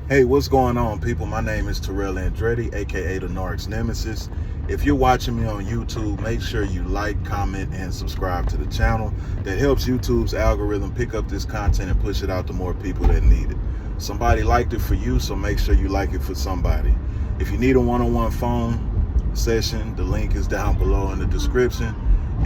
Hey, what's going on, people? My name is Terrell Andretti, aka the Narc's Nemesis. If you're watching me on YouTube, make sure you like, comment, and subscribe to the channel. That helps YouTube's algorithm pick up this content and push it out to more people that need it. Somebody liked it for you, so make sure you like it for somebody. If you need a one-on-one phone session, the link is down below in the description.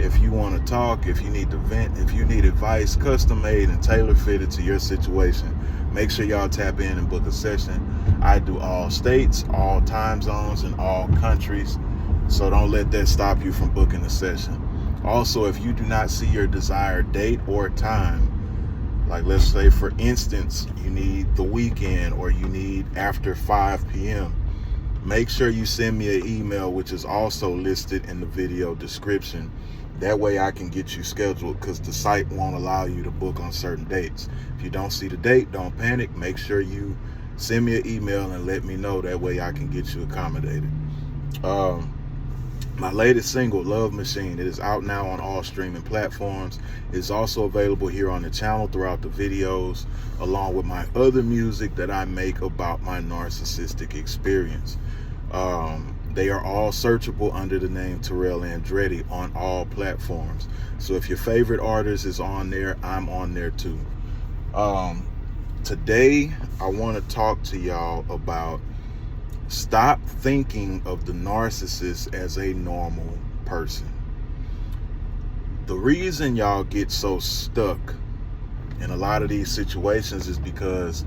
If you want to talk, if you need to vent, if you need advice, custom made and tailor fitted to your situation, make sure y'all tap in and book a session. I do all states, all time zones, and all countries. So don't let that stop you from booking a session. Also, if you do not see your desired date or time, like let's say for instance, you need the weekend or you need after 5 p.m., make sure you send me an email, which is also listed in the video description. That way I can get you scheduled, because the site won't allow you to book on certain dates. If you don't see the date, don't panic. Make sure you send me an email and let me know. That way I can get you accommodated. My latest single, Love Machine, it is out now on all streaming platforms. It's also available here on the channel throughout the videos, along with my other music that I make about my narcissistic experience. They are all searchable under the name Terrell Andretti on all platforms. So if your favorite artist is on there, I'm on there too. Today, I want to talk to y'all about stop thinking of the narcissist as a normal person. The reason y'all get so stuck in a lot of these situations is because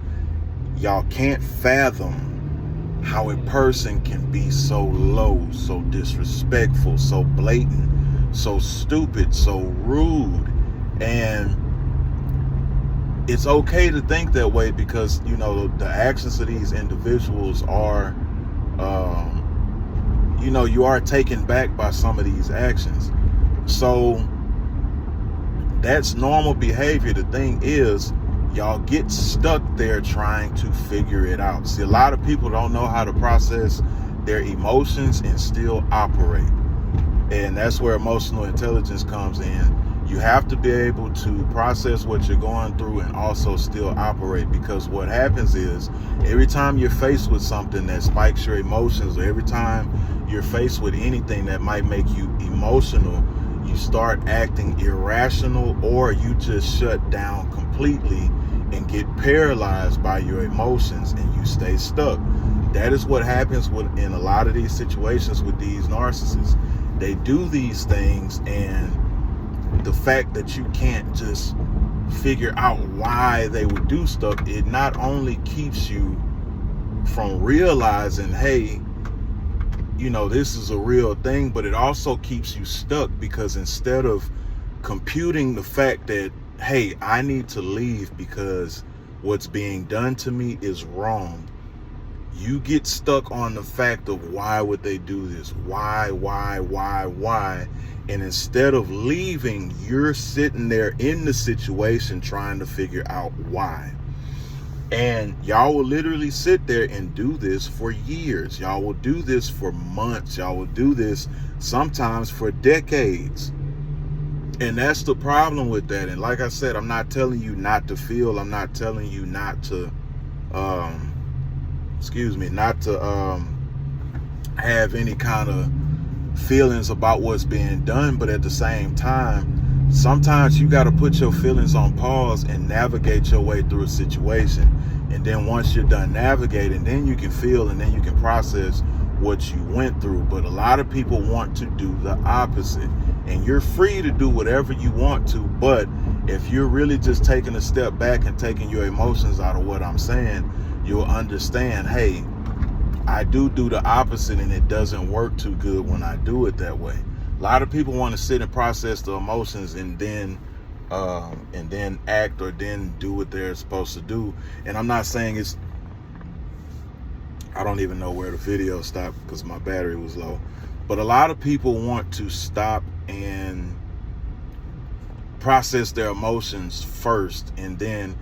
y'all can't fathom how a person can be so low, so disrespectful, so blatant, so stupid, so rude. And it's okay to think that way because, you know, the actions of these individuals are, you are taken back by some of these actions. So that's normal behavior. The thing is, y'all get stuck there trying to figure it out. See, a lot of people don't know how to process their emotions and still operate. And that's where emotional intelligence comes in. You have to be able to process what you're going through and also still operate, because what happens is every time you're faced with something that spikes your emotions, or every time you're faced with anything that might make you emotional, you start acting irrational, or you just shut down completely and get paralyzed by your emotions and you stay stuck. That is what happens in a lot of these situations with these narcissists. They do these things, and the fact that you can't just figure out why they would do stuff, it not only keeps you from realizing, hey, this is a real thing, but it also keeps you stuck, because instead of computing the fact that, hey, I need to leave because what's being done to me is wrong, you get stuck on the fact of why would they do this? Why? And instead of leaving, you're sitting there in the situation trying to figure out why. And y'all will literally sit there and do this for years. Y'all will do this for months. Y'all will do this sometimes for decades. And that's the problem with that. And like I said, I'm not telling you not to feel. I'm not telling you not to, have any kind of feelings about what's being done. But at the same time, sometimes you got to put your feelings on pause and navigate your way through a situation. And then once you're done navigating, then you can feel and then you can process what you went through. But a lot of people want to do the opposite. And you're free to do whatever you want to. But if you're really just taking a step back and taking your emotions out of what I'm saying, you'll understand, hey, I do the opposite, and it doesn't work too good when I do it that way. A lot of people want to sit and process the emotions and then act or then do what they're supposed to do. And I'm not saying I don't even know where the video stopped because my battery was low. But a lot of people want to stop and process their emotions first, and then,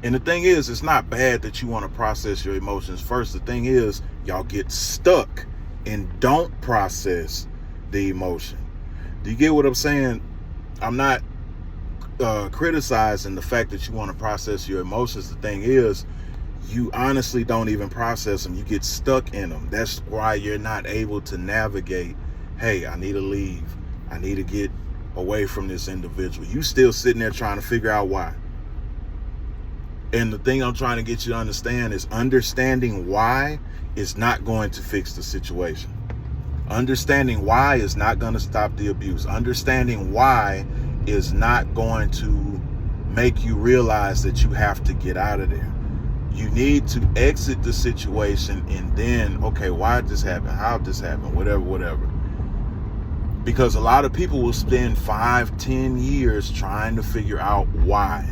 and the thing is, it's not bad that you want to process your emotions first. The thing is, y'all get stuck and don't process the emotion. Do you get what I'm saying? I'm not criticizing the fact that you want to process your emotions. The thing is, you honestly don't even process them. You get stuck in them. That's why you're not able to navigate. Hey, I need to leave. I need to get away from this individual. You still sitting there trying to figure out why. And the thing I'm trying to get you to understand is understanding why is not going to fix the situation. Understanding why is not going to stop the abuse. Understanding why is not going to make you realize that you have to get out of there. You need to exit the situation and then, okay, why did this happen? How did this happen? Whatever. Because a lot of people will spend 5-10 years trying to figure out why.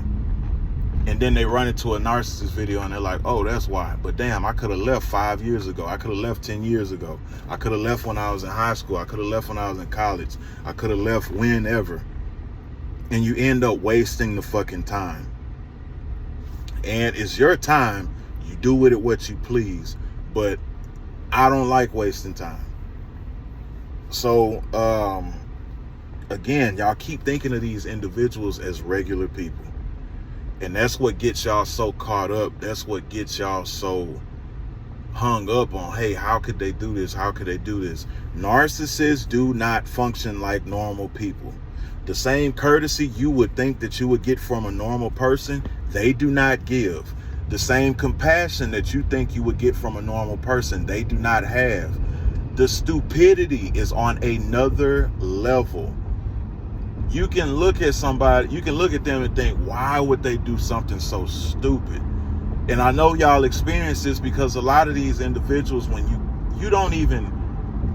And then they run into a narcissist video and they're like, oh, that's why. But damn, I could have left 5 years ago. I could have left 10 years ago. I could have left when I was in high school. I could have left when I was in college. I could have left whenever. And you end up wasting the fucking time. And it's your time. You do with it what you please. But I don't like wasting time. So, again, y'all keep thinking of these individuals as regular people. And that's what gets y'all so caught up. That's what gets y'all so hung up on, hey, how could they do this? How could they do this? Narcissists do not function like normal people. The same courtesy you would think that you would get from a normal person, they do not give. The same compassion that you think you would get from a normal person, they do not have. The stupidity is on another level. You can look at somebody, you can look at them and think, why would they do something so stupid? And I know y'all experience this because a lot of these individuals, when you don't even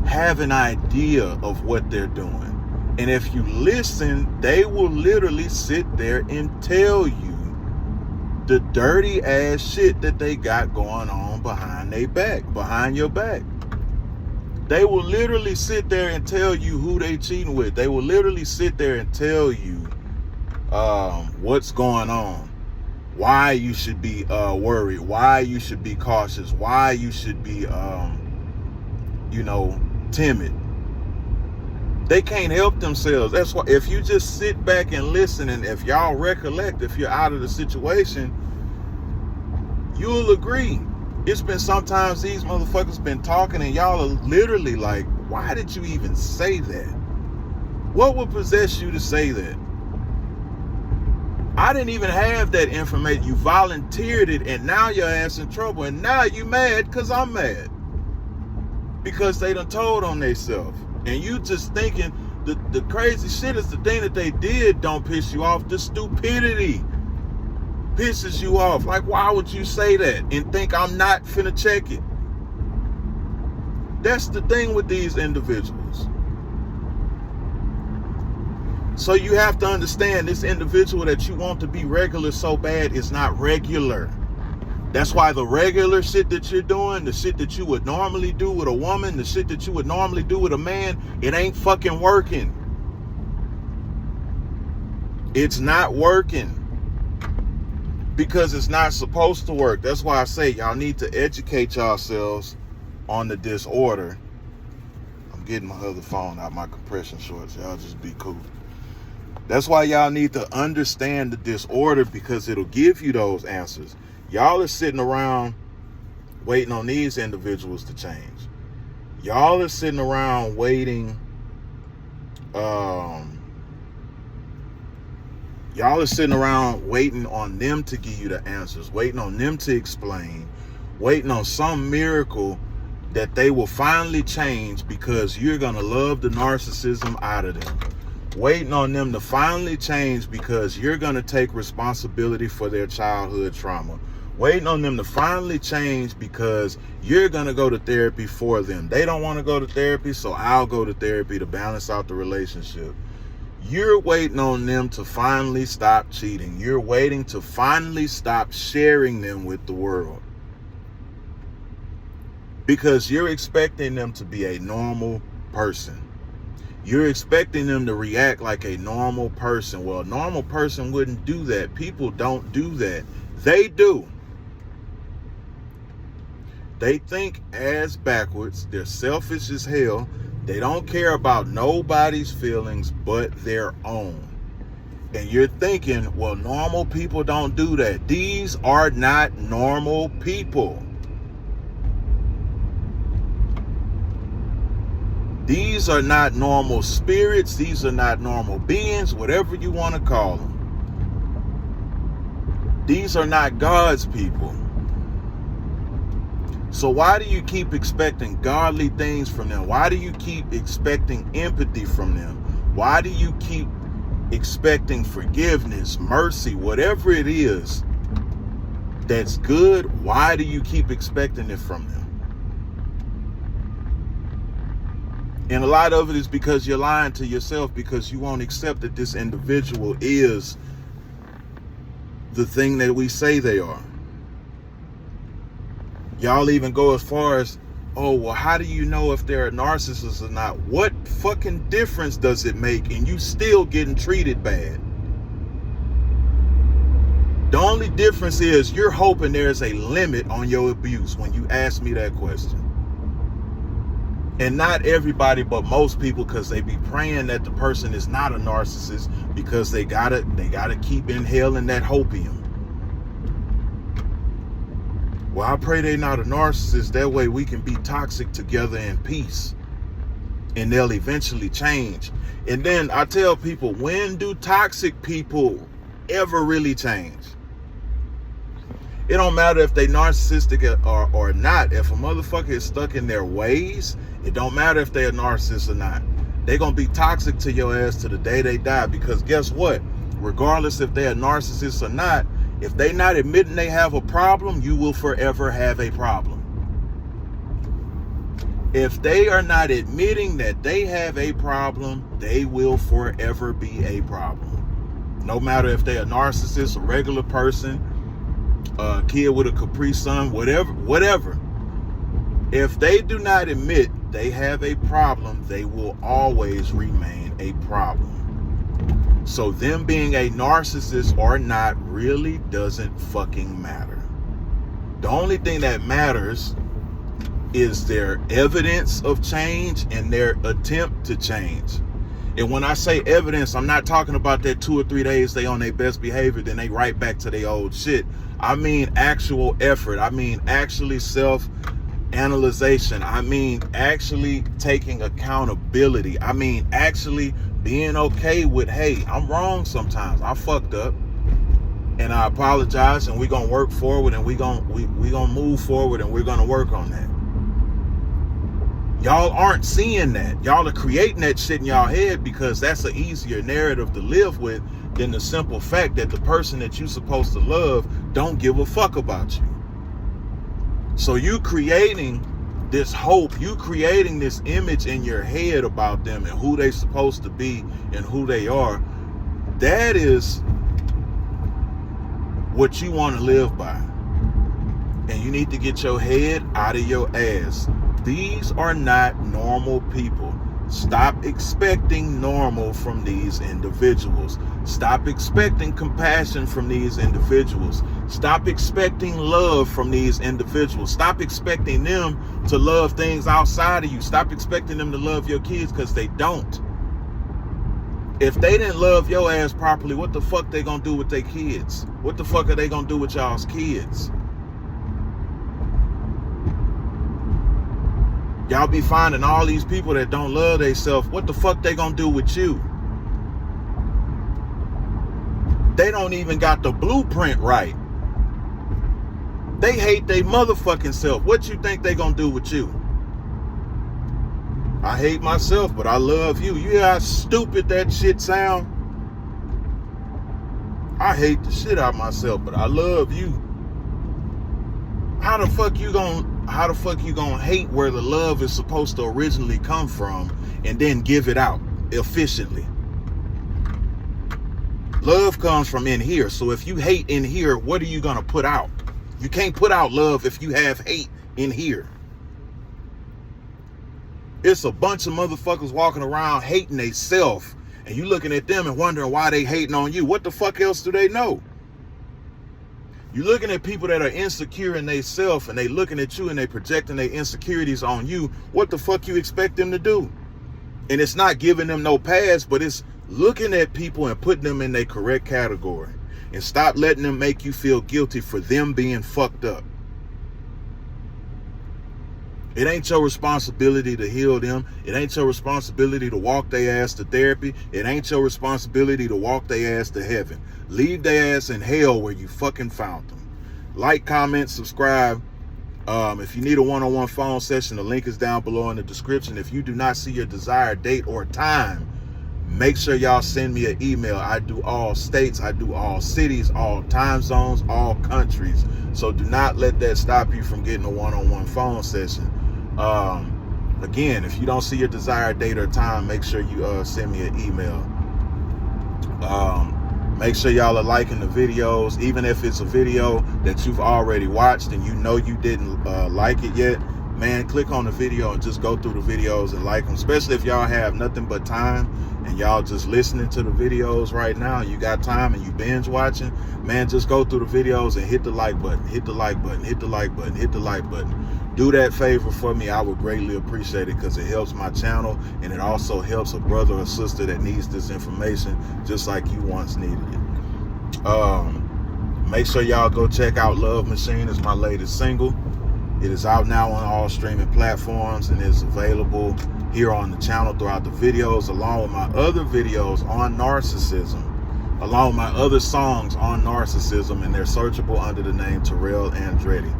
have an idea of what they're doing. And if you listen, they will literally sit there and tell you the dirty ass shit that they got going on behind their back, behind your back. They will literally sit there and tell you who they cheating with. They will literally sit there and tell you what's going on, why you should be worried, why you should be cautious, why you should be, timid. They can't help themselves. That's why if you just sit back and listen, and if y'all recollect, if you're out of the situation, you'll agree. It's been sometimes these motherfuckers been talking and y'all are literally like, why did you even say that? What would possess you to say that? I didn't even have that information. You volunteered it and now your ass in trouble. And now you mad because I'm mad. Because they done told on themselves. And you just thinking the crazy shit is the thing that they did don't piss you off. The stupidity pisses you off. Like, why would you say that and think I'm not finna check it? That's the thing with these individuals. So you have to understand, this individual that you want to be regular so bad is not regular. That's why the regular shit that you're doing, the shit that you would normally do with a woman, the shit that you would normally do with a man, it ain't fucking working. It's not working. Because it's not supposed to work. That's why I say y'all need to educate yourselves on the disorder. I'm getting my other phone out my compression shorts. Y'all just be cool. That's why y'all need to understand the disorder, because it'll give you those answers. Y'all are sitting around waiting on these individuals to change. Y'all are sitting around waiting. Y'all are sitting around waiting on them to give you the answers, waiting on them to explain, waiting on some miracle that they will finally change because you're going to love the narcissism out of them. Waiting on them to finally change because you're going to take responsibility for their childhood trauma. Waiting on them to finally change because you're going to go to therapy for them. They don't want to go to therapy, so I'll go to therapy to balance out the relationship. You're waiting on them to finally stop cheating. You're waiting to finally stop sharing them with the world. Because you're expecting them to be a normal person. You're expecting them to react like a normal person. Well, a normal person wouldn't do that. People don't do that. They do. They think ass backwards. They're selfish as hell. They don't care about nobody's feelings but their own. And you're thinking, well, normal people don't do that. These are not normal people. These are not normal spirits. These are not normal beings, whatever you want to call them. These are not God's people. So why do you keep expecting godly things from them? Why do you keep expecting empathy from them? Why do you keep expecting forgiveness, mercy, whatever it is that's good? Why do you keep expecting it from them? And a lot of it is because you're lying to yourself, because you won't accept that this individual is the thing that we say they are. Y'all even go as far as, oh, well, how do you know if they're a narcissist or not? What fucking difference does it make? And you still getting treated bad. The only difference is you're hoping there's a limit on your abuse when you ask me that question. And not everybody, but most people, because they be praying that the person is not a narcissist, because they gotta keep inhaling that hopium. Well, I pray they're not a narcissist. That way we can be toxic together in peace. And they'll eventually change. And then I tell people, when do toxic people ever really change? It don't matter if they narcissistic or not. If a motherfucker is stuck in their ways, it don't matter if they're a narcissist or not. They're going to be toxic to your ass to the day they die. Because guess what? Regardless if they're a narcissist or not, if they're not admitting they have a problem, you will forever have a problem. If they are not admitting that they have a problem, they will forever be a problem. No matter if they're a narcissist, a regular person, a kid with a Capri Sun, whatever. If they do not admit they have a problem, they will always remain a problem. So them being a narcissist or not really doesn't fucking matter. The only thing that matters is their evidence of change and their attempt to change. And when I say evidence, I'm not talking about that 2 or 3 days they on their best behavior, then they right back to their old shit. I mean actual effort. I mean actually self-analyzation. I mean actually taking accountability. I mean actually being okay with, hey, I'm wrong sometimes. I fucked up. And I apologize, and we're gonna work forward, and we gonna move forward, and we're gonna work on that. Y'all aren't seeing that. Y'all are creating that shit in y'all head because that's an easier narrative to live with than the simple fact that the person that you're supposed to love don't give a fuck about you. So you creating this hope, you creating this image in your head about them and who they supposed to be and who they are. That is what you want to live by. And you need to get your head out of your ass. These are not normal people. Stop expecting normal from these individuals. Stop expecting compassion from these individuals. Stop expecting love from these individuals. Stop expecting them to love things outside of you. Stop expecting them to love your kids, because they don't. If they didn't love your ass properly, what the fuck they gonna do with their kids? What the fuck are they gonna do with y'all's kids? Y'all be finding all these people that don't love themselves. What the fuck they gonna do with you? They don't even got the blueprint right. They hate their motherfucking self. What you think they gonna do with you? I hate myself, but I love you. You hear how stupid that shit sound? I hate the shit out of myself, but I love you. How the fuck you gonna hate where the love is supposed to originally come from and then give it out efficiently? Love comes from in here. So if you hate in here, what are you gonna put out? You can't put out love if you have hate in here. It's a bunch of motherfuckers walking around hating they self, and you looking at them and wondering why they hating on you. What the fuck else do they know? You're looking at people that are insecure in they self, and they looking at you and they projecting their insecurities on you. What the fuck you expect them to do? And it's not giving them no pass, but it's looking at people and putting them in their correct category, and stop letting them make you feel guilty for them being fucked up. It ain't your responsibility to heal them. It ain't your responsibility to walk their ass to therapy. It ain't your responsibility to walk their ass to heaven. Leave their ass in hell where you fucking found them. Like, comment, subscribe. If you need a one-on-one phone session, the link is down below in the description. If you do not see your desired date or time, make sure y'all send me an email. I do all states, I do all cities, all time zones, all countries. So do not let that stop you from getting a one-on-one phone session. Again, if you don't see your desired date or time, make sure you send me an email. Make sure y'all are liking the videos, even if it's a video that you've already watched and you know you didn't like it yet. Man, click on the video and just go through the videos and like them, especially if y'all have nothing but time and y'all just listening to the videos right now. You got time and you binge watching, man, just go through the videos and hit the like button, hit the like button, hit the like button, hit the like button. Do that favor for me. I would greatly appreciate it, because it helps my channel and it also helps a brother or sister that needs this information just like you once needed it. Make sure y'all go check out Love Machine. It's my latest single. It is out now on all streaming platforms and is available here on the channel throughout the videos, along with my other videos on narcissism, along with my other songs on narcissism, and they're searchable under the name Terrell Andretti.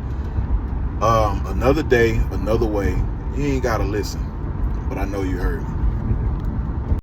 Another day, another way. You ain't gotta listen, but I know you heard me.